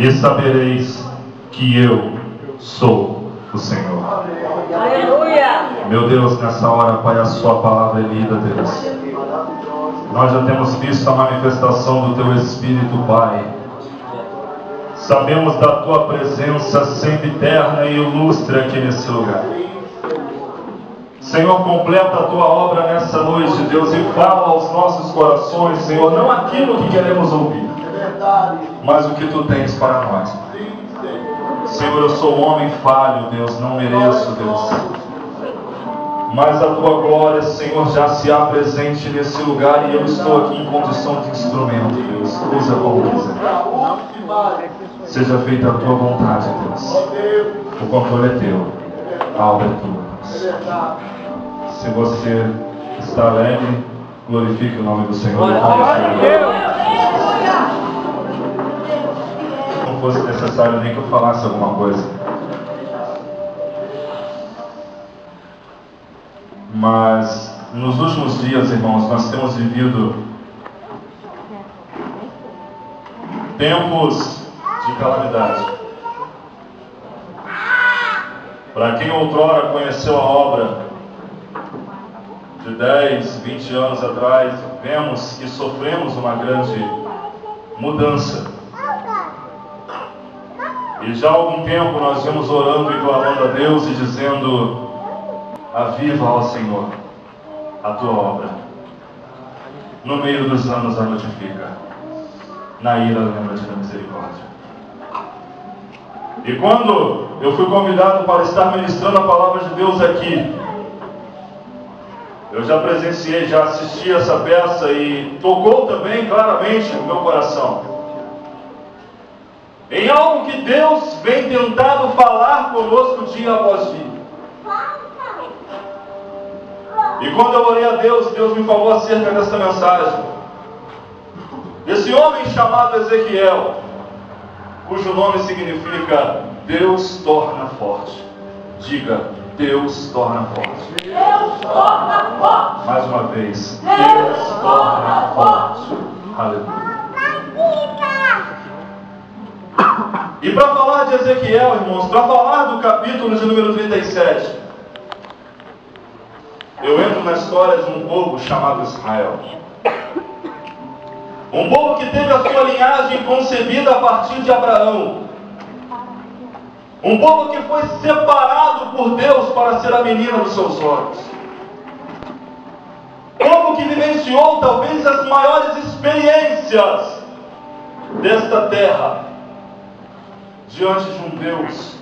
e sabereis que eu sou o Senhor. Aleluia! Meu Deus, nessa hora, Pai, a sua palavra é lida, Deus. Nós já temos visto a manifestação do Teu Espírito, Pai. Sabemos da Tua presença sempre eterna e ilustre aqui nesse lugar. Senhor, completa a Tua obra nessa noite, Deus, e fala aos nossos corações, Senhor, não aquilo que queremos ouvir, mas o que Tu tens para nós. Senhor, eu sou um homem falho, Deus, não mereço, Deus. Mas a Tua glória, Senhor, já se apresente nesse lugar e eu estou aqui em condição de instrumento, Deus. Usa como quiser. Seja feita a Tua vontade, Deus. O controle é Teu, a obra é Tua. Se você está alegre, glorifique o nome do Senhor. Não fosse necessário nem que eu falasse alguma coisa. Mas nos últimos dias, irmãos, nós temos vivido tempos de calamidade. Para quem outrora conheceu a obra de 10, 20 anos atrás, vemos que sofremos uma grande mudança. E já há algum tempo nós vemos orando e clamando a Deus e dizendo: aviva, ó Senhor, a Tua obra. No meio dos anos a notifica. Na ira lembra-te da misericórdia. E quando eu fui convidado para estar ministrando a palavra de Deus aqui, eu já presenciei, já assisti essa peça e tocou também claramente no meu coração. Em algo que Deus vem tentado falar conosco dia após dia. E quando eu orei a Deus, Deus me falou acerca dessa mensagem. Esse homem chamado Ezequiel, cujo nome significa Deus torna forte. Diga, Deus torna forte. Deus torna forte. Mais uma vez, Deus torna forte. Aleluia. E para falar de Ezequiel, irmãos, para falar do capítulo de número 37, eu entro na história de um povo chamado Israel. Um povo que teve a sua linhagem concebida a partir de Abraão. Um povo que foi separado por Deus para ser a menina dos seus olhos. Um povo que vivenciou talvez as maiores experiências desta terra, diante de um Deus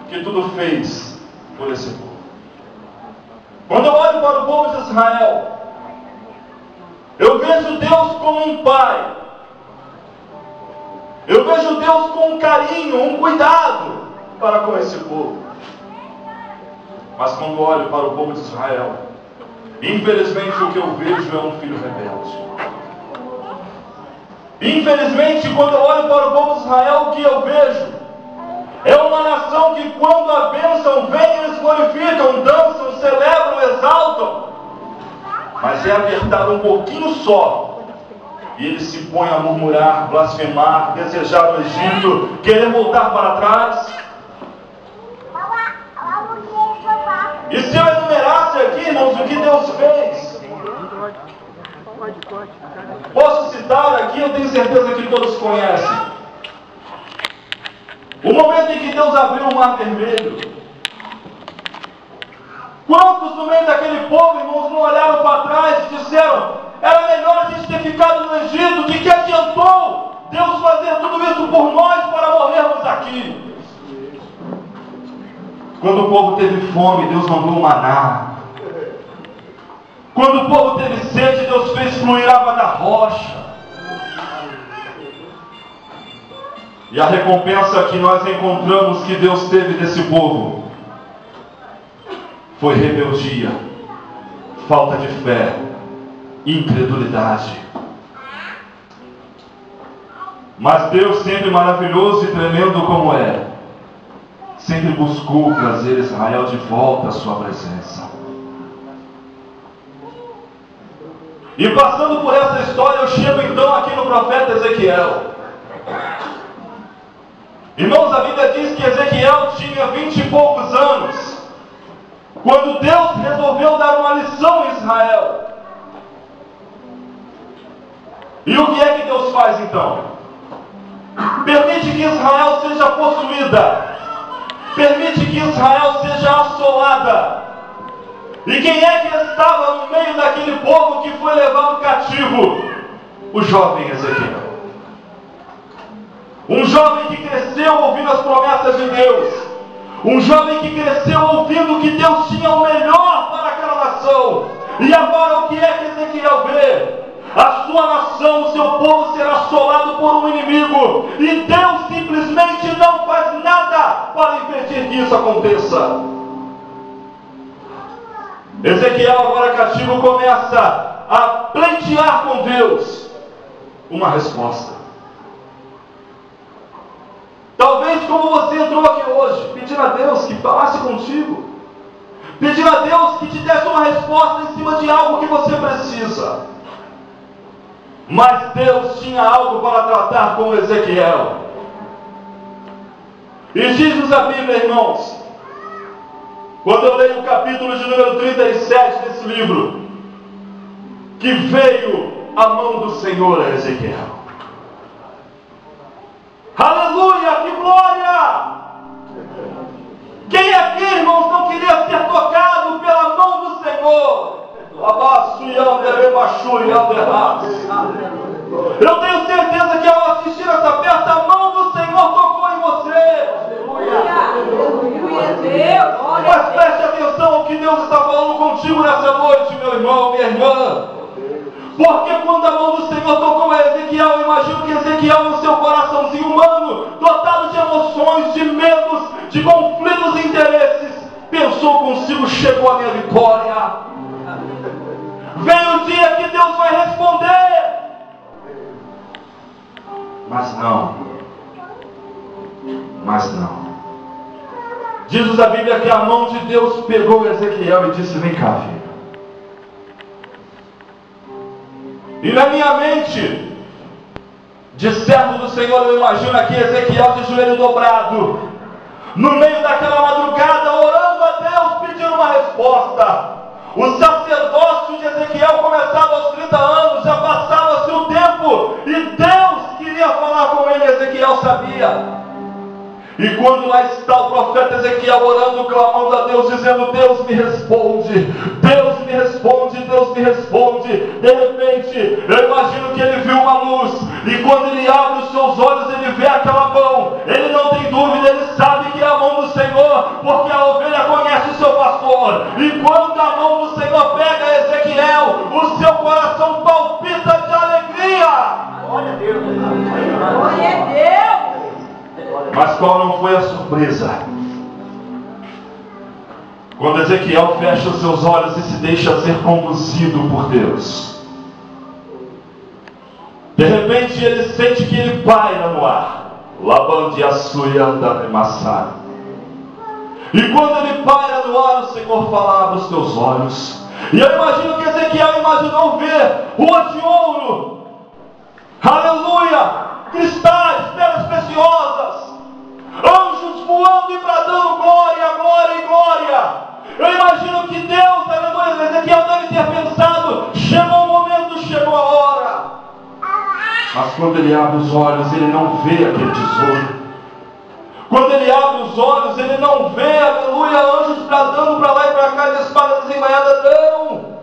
que tudo fez por esse povo. Quando eu olho para o povo de Israel, eu vejo Deus como um pai. Eu vejo Deus com um carinho, um cuidado para com esse povo. Mas quando olho para o povo de Israel, infelizmente o que eu vejo é um filho rebelde. Infelizmente, quando eu olho para o povo de Israel, o que eu vejo é uma nação que, quando a bênção vem, eles glorificam, dançam, celebram, exaltam. Mas é apertado um pouquinho só, e eles se põem a murmurar, blasfemar, desejar o Egito, querer voltar para trás. E se eu enumerasse aqui, irmãos, o que Deus fez, posso citar aqui, eu tenho certeza que todos conhecem. O momento em que Deus abriu o Mar Vermelho. Quantos no meio daquele povo, irmãos, não olharam para trás e disseram: era melhor a gente ter ficado no Egito, de que adiantou Deus fazer tudo isso por nós para morrermos aqui? Quando o povo teve fome, Deus mandou um maná. Quando o povo teve sede, Deus fez fluir água da rocha. E a recompensa que nós encontramos que Deus teve desse povo foi rebeldia, falta de fé, incredulidade. Mas Deus, sempre maravilhoso e tremendo como é, sempre buscou trazer Israel de volta à sua presença. E passando por essa história, eu chego então aqui no profeta Ezequiel. Irmãos, a Bíblia diz que Ezequiel tinha 20 e poucos anos, quando Deus resolveu dar uma lição em Israel. E o que é que Deus faz então? Permite que Israel seja possuída, permite que Israel seja assolada. E quem é que estava no meio daquele povo que foi levado cativo? O jovem Ezequiel. Um jovem que cresceu ouvindo as promessas de Deus. Um jovem que cresceu ouvindo que Deus tinha o melhor para aquela nação. E agora o que é que Ezequiel vê? A sua nação, o seu povo será assolado por um inimigo. E Deus simplesmente não faz nada para impedir que isso aconteça. Ezequiel, agora cativo, começa a pleitear com Deus uma resposta. Talvez como você entrou aqui hoje, pedindo a Deus que falasse contigo, pedindo a Deus que te desse uma resposta em cima de algo que você precisa. Mas Deus tinha algo para tratar com Ezequiel. E diz-nos a Bíblia, irmãos, quando eu leio o capítulo de número 37 desse livro, que veio a mão do Senhor a Ezequiel. Aleluia, que glória! Quem aqui, irmãos, não queria ser tocado pela mão do Senhor? Eu tenho certeza que ao assistir essa festa, a mão do Senhor tocou em você. Mas preste atenção ao que Deus está falando contigo nessa noite, meu irmão, minha irmã. Porque quando a mão do Senhor tocou a Ezequiel, eu imagino que Ezequiel, no seu coraçãozinho humano, dotado de emoções, de medos, de conflitos e interesses, pensou consigo: chegou a minha vitória. Vem o dia que Deus vai responder. Mas não. Diz-nos a Bíblia que a mão de Deus pegou Ezequiel e disse: vem cá, filho. E na minha mente, de servo do Senhor, eu imagino aqui Ezequiel de joelho dobrado, no meio daquela madrugada, orando a Deus, pedindo uma resposta. O sacerdócio de Ezequiel começava aos 30 anos, já passava-se o tempo, e Deus queria falar com ele, Ezequiel sabia. E quando lá está o profeta Ezequiel orando, clamando a Deus, dizendo: Deus me responde, Deus me responde, Deus me responde. De repente, eu imagino que ele viu uma luz, e quando ele abre os seus olhos, ele vê aquela mão. Ele não tem dúvida, ele sabe que é a mão do Senhor, porque a ovelha conhece o seu pastor. E quando a mão do Senhor pega Ezequiel, o seu coração palpita de alegria. Glória a Deus. Glória a Deus. Mas qual não foi a surpresa? Quando Ezequiel fecha os seus olhos e se deixa ser conduzido por Deus. De repente ele sente que ele paira no ar. Labande açuianda remassado. E quando ele paira no ar, o Senhor fala: abre os teus olhos. E eu imagino que Ezequiel imaginou ver ruas de ouro. Aleluia! Cristais, pedras preciosas, anjos voando e bradando glória, glória e glória. Eu imagino que Deus, aleluia, Ezequiel deve ter pensado: chegou o momento, chegou a hora. Mas quando ele abre os olhos, ele não vê aquele tesouro. Quando ele abre os olhos, ele não vê, aleluia, anjos bradando para lá e para cá, e espadas desembainhadas, não.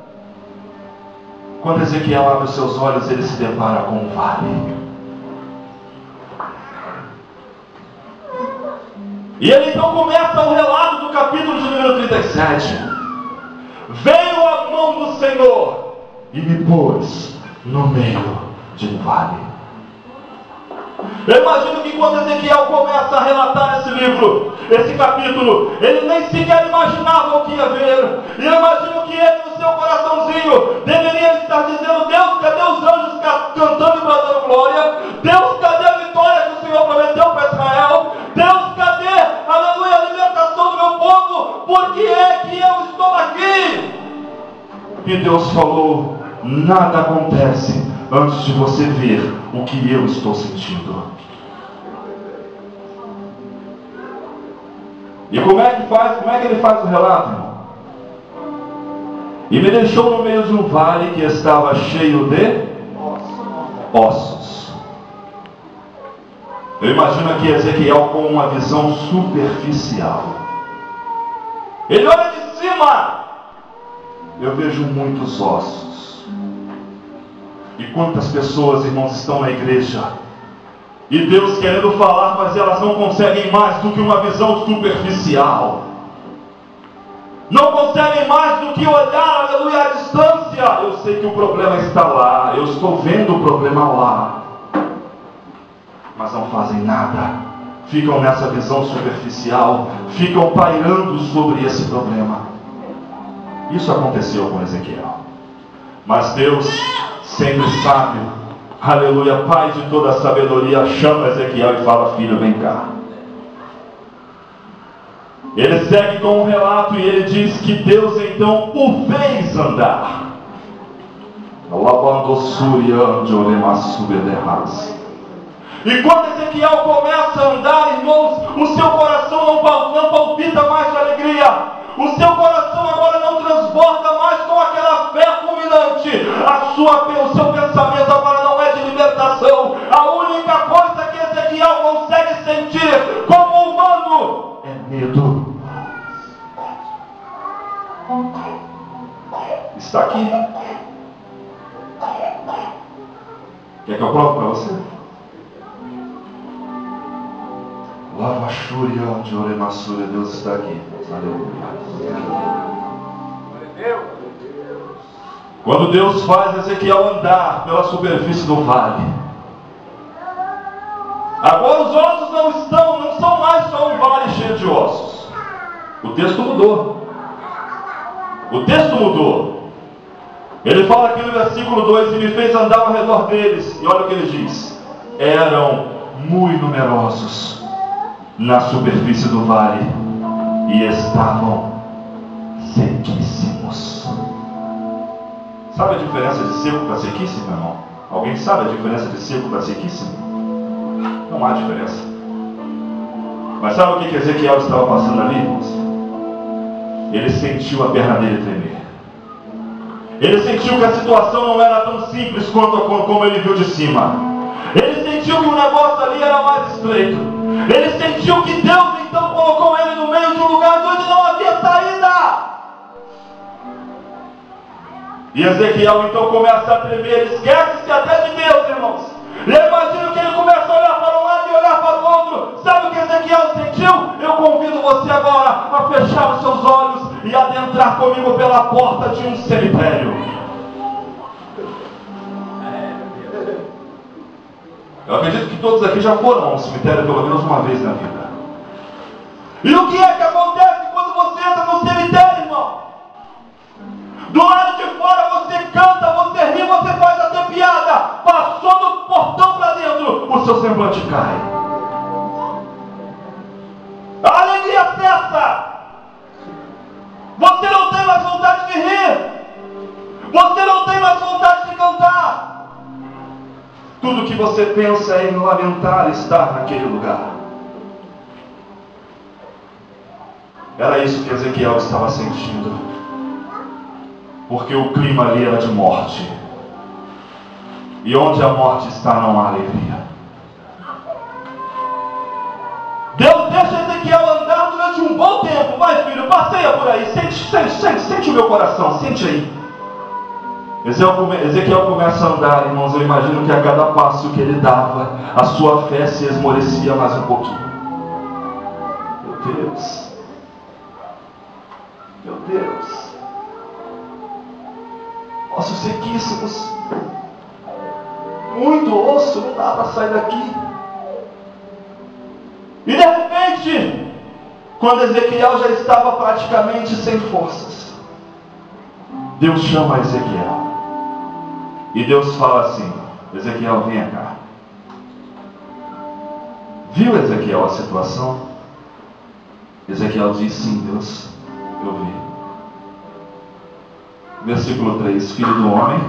Quando Ezequiel abre os seus olhos, ele se depara com um vale. E ele então começa o relato do capítulo de número 37. Veio a mão do Senhor e me pôs no meio de um vale. Eu imagino que quando Ezequiel começa a relatar esse livro, esse capítulo, ele nem sequer imaginava o que ia ver. E eu imagino que ele, no seu coraçãozinho, deveria estar dizendo: Deus, cadê os anjos cantando e bradando glória? Deus, cadê a vitória que o Senhor prometeu para Israel? Deus, cadê, aleluia, a libertação do meu povo? Por que é que eu estou aqui? E Deus falou: nada acontece antes de você ver o que eu estou sentindo. E como é que faz? Como é que ele faz o relato, irmão? E me deixou no meio de um vale que estava cheio de ossos. Eu imagino aqui Ezequiel com uma visão superficial. Ele olha de cima. Eu vejo muitos ossos. E quantas pessoas, irmãos, estão na igreja e Deus querendo falar, mas elas não conseguem mais do que uma visão superficial. Não conseguem mais do que olhar, aleluia, à distância. Eu sei que o problema está lá, eu estou vendo o problema lá, mas não fazem nada. Ficam nessa visão superficial, ficam pairando sobre esse problema. Isso aconteceu com Ezequiel. Mas Deus, sempre sábio, aleluia, Pai de toda a sabedoria, chama Ezequiel e fala: filho, vem cá. Ele segue com um relato e ele diz que Deus então o fez andar. E quando Ezequiel começa a andar, irmãos, o seu coração não palpita mais de alegria. O seu coração agora não transborda mais com aquela fé fulminante. O seu pensamento agora não é de libertação. A única coisa que Ezequiel consegue sentir como humano é medo. Está aqui. Quer que eu prove para você? Lava Shurian de Oremassura, Deus está aqui. Quando Deus faz Ezequiel andar pela superfície do vale, agora os ossos não são mais só um vale cheio de ossos. O texto mudou. O texto mudou. Ele fala aqui no versículo 2: e me fez andar ao redor deles. E olha o que ele diz: eram muito numerosos na superfície do vale e estavam sequíssimos. Sabe a diferença de seco para sequíssimo, irmão? Alguém sabe a diferença de seco para sequíssimo? Não há diferença. Mas sabe o que Ezequiel estava passando ali, irmãos? Ele sentiu a perna dele tremer. Ele sentiu que a situação não era tão simples como ele viu de cima. Ele sentiu que o negócio ali era mais estreito. Ele sentiu que Deus então colocou ele no meio de um lugar onde não havia saída. E Ezequiel então começa a tremer. Esquece-se até de Deus, irmãos. E eu imagino que ele começa a olhar para um lado e olhar para o outro. Sabe o que Ezequiel sentiu? Eu convido você agora a fechar os seus olhos e adentrar comigo pela porta de um cemitério. Eu acredito que todos aqui já foram a um cemitério pelo menos uma vez na vida. E o que é que acontece quando você entra no cemitério, irmão? Do lado de fora você canta, você ri, você faz até piada. Passou do portão para dentro, o seu semblante cai. A alegria cessa. Você não tem mais vontade de rir. Você não tem mais vontade de cantar. Tudo que você pensa é em lamentar estar naquele lugar. Era isso que Ezequiel estava sentindo. Porque o clima ali era de morte. E onde a morte está, não há alegria. Deus deixa Ezequiel andar durante um bom tempo. Vai, filho, passeia por aí. Sente o meu coração, sente aí. Ezequiel começa a andar, irmãos. Eu imagino que a cada passo que ele dava, a sua fé se esmorecia mais um pouquinho. Meu Deus. Meu Deus. Ossos sequíssimos. Muito osso, não dá para sair daqui. E de repente, quando Ezequiel já estava praticamente sem forças, Deus chama Ezequiel. E Deus fala assim: Ezequiel, venha cá. Viu, Ezequiel, a situação? Ezequiel diz: sim, Deus, eu vi. Versículo 3: filho do homem,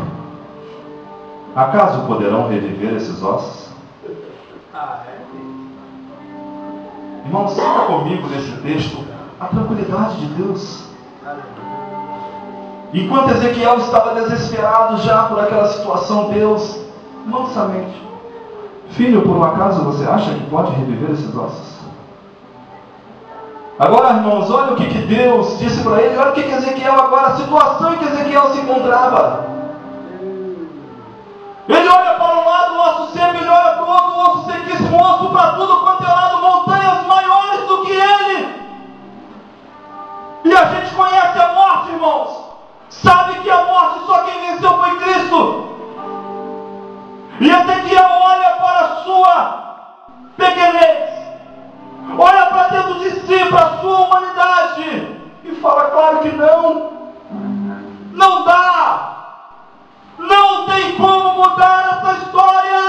acaso poderão reviver esses ossos? Irmão, siga comigo nesse texto. a tranquilidade de Deus. Enquanto Ezequiel estava desesperado já por aquela situação, Deus mansamente: filho, por um acaso você acha que pode reviver esses ossos? Agora, irmãos, olha o que Deus disse para ele. Olha o que Ezequiel agora, a situação em que Ezequiel se encontrava. Ele olha para um lado, o osso seco, ele olha para o outro, o osso sequíssimo, o osso para tudo quanto é lado, montanhas maiores do que ele. E a gente conhece a morte, irmãos. Sabe que a morte só quem venceu foi Cristo. E Ezequiel olha para a sua pequenez, olha para dentro de si, para a sua humanidade, e fala: claro que não. Não dá. Não tem como mudar essa história.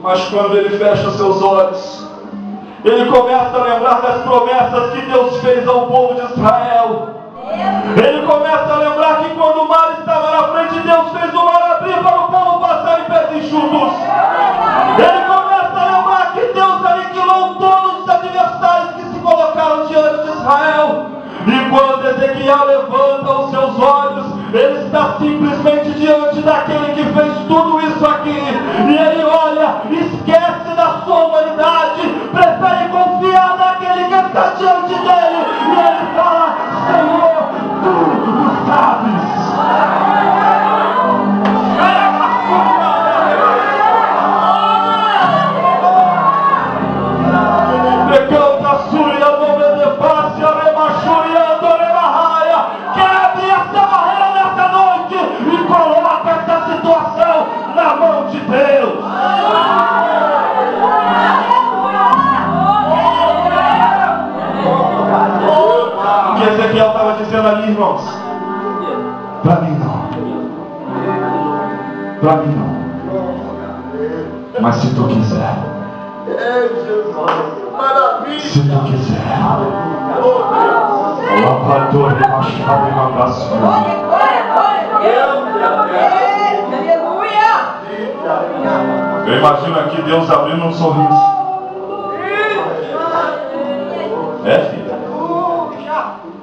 Mas quando ele fecha seus olhos, ele começa a lembrar das promessas que Deus fez ao povo de Israel. Ele começa a lembrar que quando o mar estava na frente, Deus fez o mar abrir para o povo passar em pés enxutos. Ele começa a lembrar que Deus aniquilou todos os adversários que se colocaram diante de Israel. E quando Ezequiel levanta os seus olhos, ele está simplesmente diante daquele que fez tudo isso aqui. E ele olha, esquece da sua humanidade, prefere confiar naquele que está diante dele. E ele fala: Senhor, tu sabes. Na mão de Deus. O que Ezequiel estava dizendo ali, irmãos? Para mim não. Para mim não. Mas se tu quiser. Se tu quiser. Lavador e machado e mandaço. Eu imagino aqui Deus abrindo um sorriso. É, filha?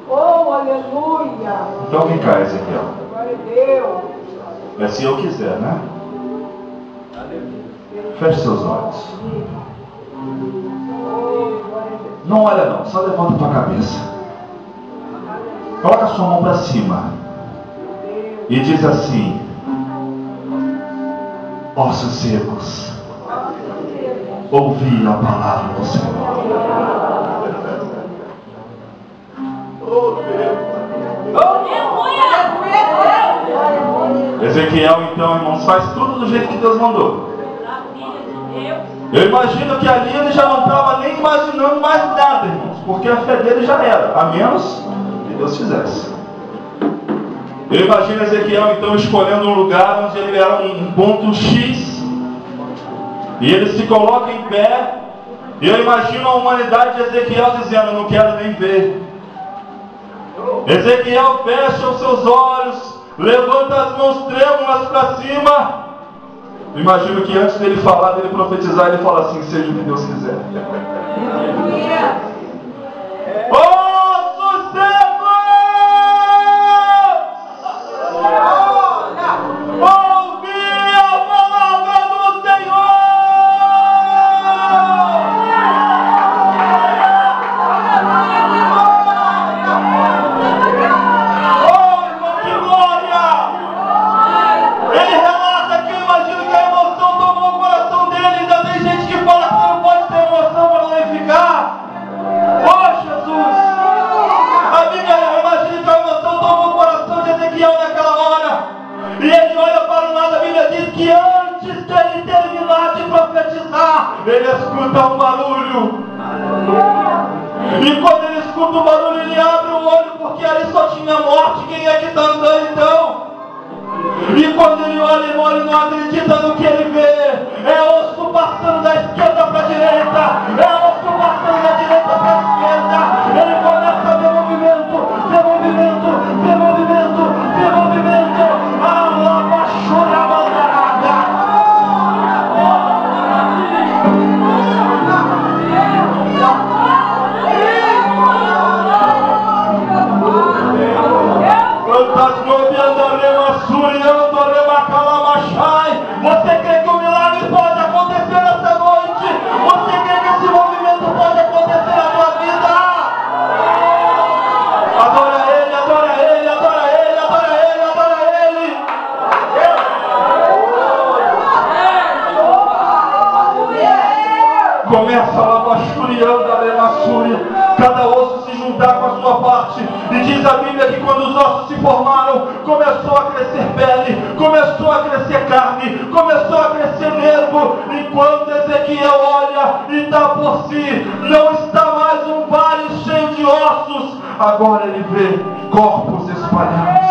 Oh, aleluia! Então vem cá, Ezequiel. Glória a Deus! É se eu quiser, né? Feche seus olhos. Não olha não, só levanta a tua cabeça. Coloca a sua mão para cima. E diz assim: ossos secos, ouvi a palavra do Senhor. Ezequiel, então, irmãos, faz tudo do jeito que Deus mandou. Eu imagino que ali ele já não estava nem imaginando mais nada, irmãos, porque a fé dele já era, a menos que Deus fizesse. Eu imagino Ezequiel então escolhendo um lugar onde ele era um ponto X, e ele se coloca em pé, e eu imagino a humanidade de Ezequiel dizendo: não quero nem ver. Ezequiel fecha os seus olhos, levanta as mãos trêmulas para cima. Eu imagino que antes dele falar, dele profetizar, ele fala assim: seja o que Deus quiser. Ossos secos! Ouvi a palavra do Senhor! Oh, irmão, que glória! Ele relata que eu imagino que a emoção tomou o coração dele. Ainda tem gente que fala que não pode ter emoção para glorificar. Oh, Jesus! A Bíblia, eu imagino que a emoção tomou o coração de Ezequiel naquela hora. E ele olha para o lado, a Bíblia diz que antes dele terminar de profetizar, ele escuta um barulho. E quando ele escuta o barulho, ele abre o olho, porque ali só tinha morte. Quem é que está andando então? E quando ele olha, irmão, ele não acredita no que ele vê. É osso passando da esquerda para a direita. É osso passando da direita para a esquerda. Ele começa a ver movimento, ver movimento, ver movimento, ver movimento. A lava chora a bandeirada. Começa a lavachuriando a lemassúria, cada osso se juntar com a sua parte. E diz a Bíblia que quando os ossos se formaram, começou a crescer pele, começou a crescer carne, começou a crescer nervo. E quando Ezequiel olha e dá por si, não está mais um vale cheio de ossos, agora ele vê corpos espalhados.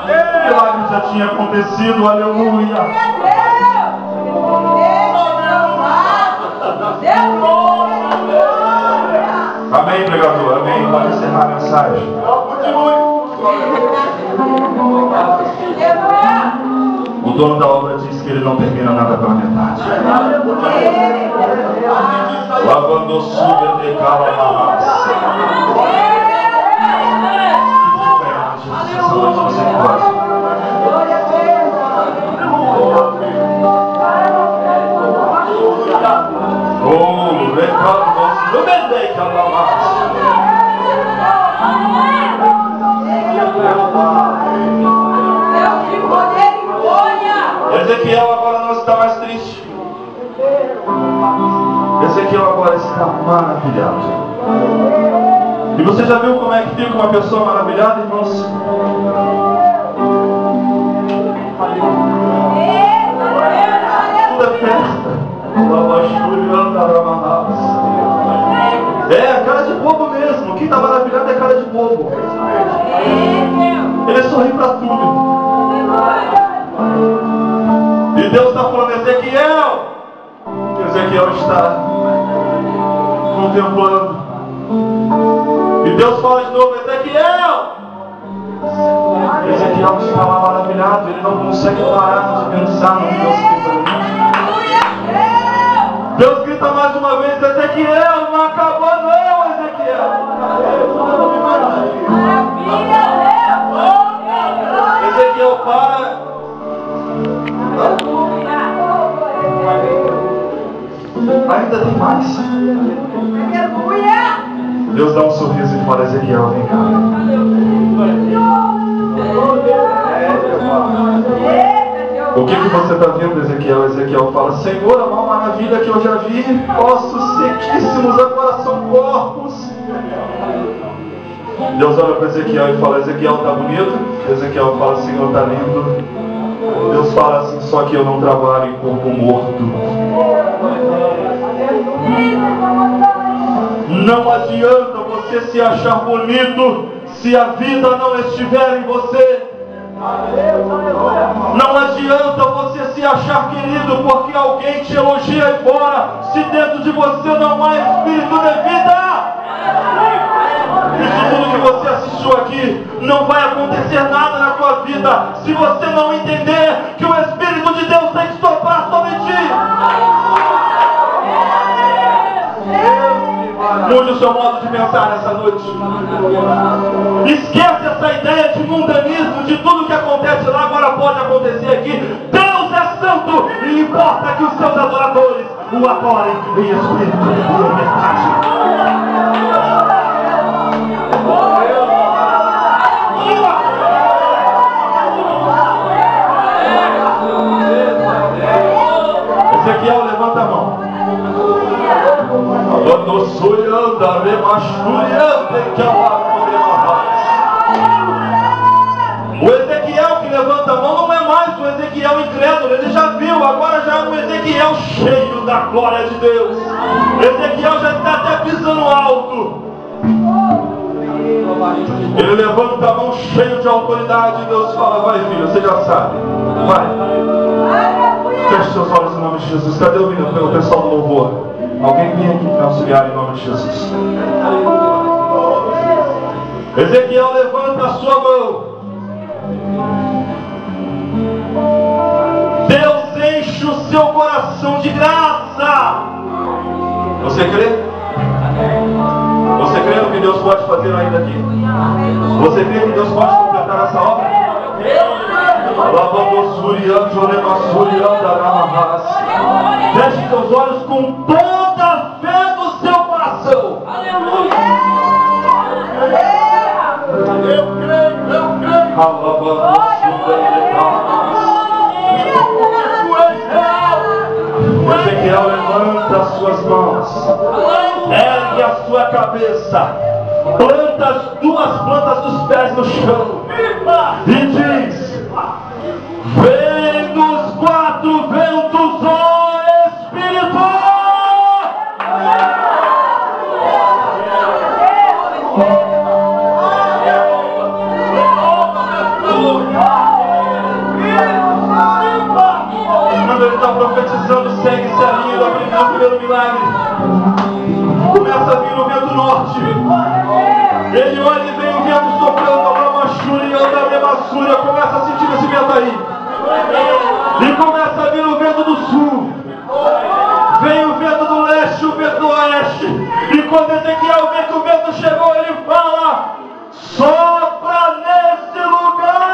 O milagre já tinha acontecido, aleluia. Amém, pregador, amém. Pode encerrar a mensagem. O dono da obra diz que ele não termina nada pela metade. Lavando o sul de cala na raça. Você pode. Oh, recalmos, não me dê Ezequiel agora não está mais triste. Ezequiel agora está maravilhado. E você já viu como é que fica uma pessoa maravilhada, irmãos? Tudo é festa. É, cara de bobo mesmo. Quem está maravilhado é cara de bobo. Ele sorri para tudo. E Deus está falando, Ezequiel. Ezequiel está contemplando. E Deus fala de novo, Ezequiel. Ezequiel está lá maravilhado. Ele não consegue parar de pensar no Deus que está ali. Deus grita mais uma vez, Ezequiel, não acabou não, Ezequiel. Ezequiel para. Ainda tem mais. Deus dá um sorriso e fala, Ezequiel, vem cá. O que você está vendo, Ezequiel? Ezequiel fala, Senhor, a maior maravilha que eu já vi, ossos sequíssimos, agora são corpos. Deus olha para Ezequiel e fala, Ezequiel, está bonito? Ezequiel fala, Senhor, está lindo. Deus fala assim, só que eu não trabalho em corpo morto. Não adianta você se achar bonito se a vida não estiver em você. Não adianta você se achar querido porque alguém te elogia aí fora, se dentro de você não há espírito de vida. Isso tudo que você assistiu aqui não vai acontecer nada na tua vida se você não entender que o Espírito de Deus tem que soprar sobre ti. Mude o seu modo de pensar nessa noite. Esquece essa ideia de mundanismo, de tudo que acontece lá, agora pode acontecer aqui. Deus é santo e importa que os seus adoradores o adorem em espírito e em verdade. Ezequiel, levanta a mão. O Ezequiel que levanta a mão não é mais o Ezequiel incrédulo, ele já viu, agora já é um Ezequiel cheio da glória de Deus. Ezequiel já está até pisando alto. Ele levanta a mão cheio de autoridade e Deus fala, vai filho, você já sabe, vai. Feche seus olhos em nome de Jesus. Cadê o pessoal do louvor? Alguém vem aqui me auxiliar em nome de Jesus. Ezequiel, levanta a sua mão. Deus enche o seu coração de graça. Você crê? Você crê no que Deus pode fazer ainda aqui? Você crê que Deus pode completar essa obra? Feche seus olhos com toda a fé do seu coração. Aleluia! Eu creio. Ezequiel, levanta as suas mãos. Ergue a sua cabeça, planta as duas plantas dos pés no chão e diz: vem dos quatro ventos, ó Espírito! Quando ele está profetizando, segue saindo, abrindo o primeiro milagre. Começa a vir o vento norte. Ele olha e vem o vento soprando a Bramachúria e a Bemassúria. Começa a sentir esse vento aí. E começa a vir o vento do sul. Vem o vento do leste, o vento do oeste. E quando Ezequiel vê que o vento chegou, ele fala: sopra nesse lugar.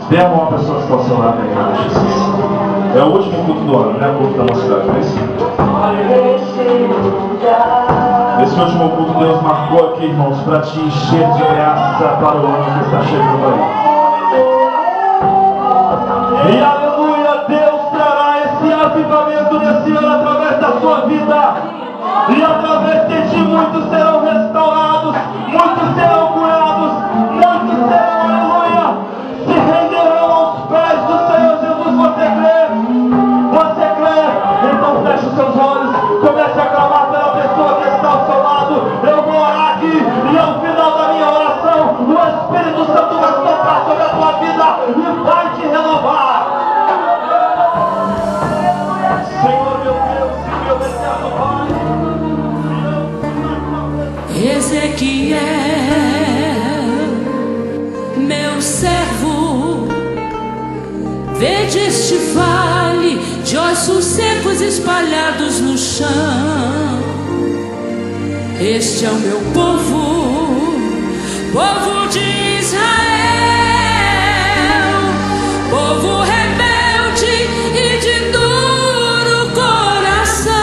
Dê a mão à pessoa que está ao seu lado aí, Jesus. É o último culto do ano, não é o culto da nossa cidade, não é isso? Esse último culto Deus marcou aqui, irmãos, para te encher de graça para o ano que está chegando aí. E aleluia, Deus trará esse avivamento nesse ano através da sua vida. E através de ti muitos serão restaurados, muitos serão curados, muitos serão, aleluia, se renderão aos pés do Senhor Jesus. Você crê? Você crê? Então feche os seus olhos, comece a clamar pela pessoa que está ao seu lado. Eu vou orar aqui e ao final da minha oração o Espírito Santo vai soprar sobre a tua vida e vai te renovar. Senhor meu Deus e meu eterno Pai, Ezequiel, meu servo, vede este vale de ossos secos espalhados no chão. Este é o meu povo, povo de Israel, povo rebelde e de duro coração.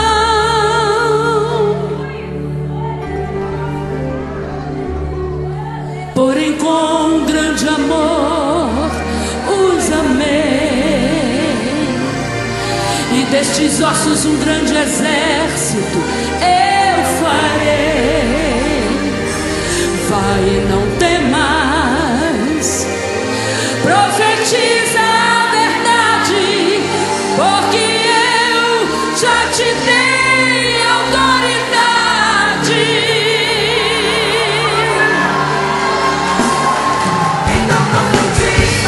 Porém com grande amor os amei, e destes ossos um grande exército eu farei. Vai e não temas, profetiza a verdade, porque eu já te dei autoridade. Então não duvide.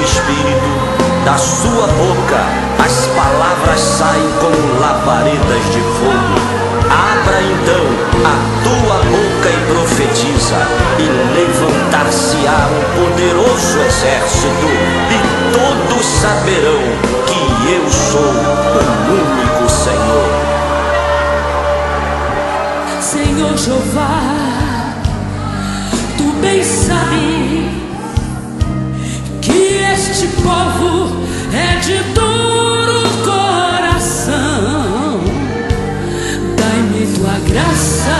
Espírito, da sua boca as palavras saem como labaredas de fogo. Abra então a tua boca e profetiza, e levantar-se-á um poderoso exército, e todos saberão que eu sou o único Senhor. Senhor Jeová, tu bem sabes que este povo é de duro coração. Dai-me tua graça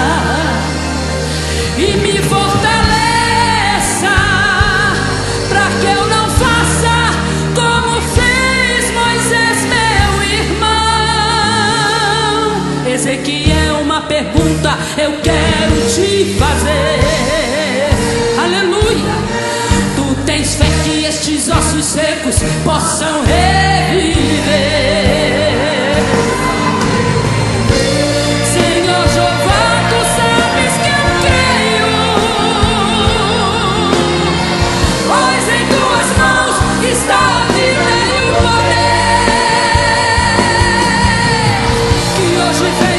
e me fortaleça, para que eu não faça como fez Moisés, meu irmão. Ezequiel, uma pergunta eu quero te fazer. Aleluia. Tu tens fé que estes ossos secos possam reviver? Senhor Jeová, tu sabes que eu creio, pois em tuas mãos está a vida e o poder, que hoje vem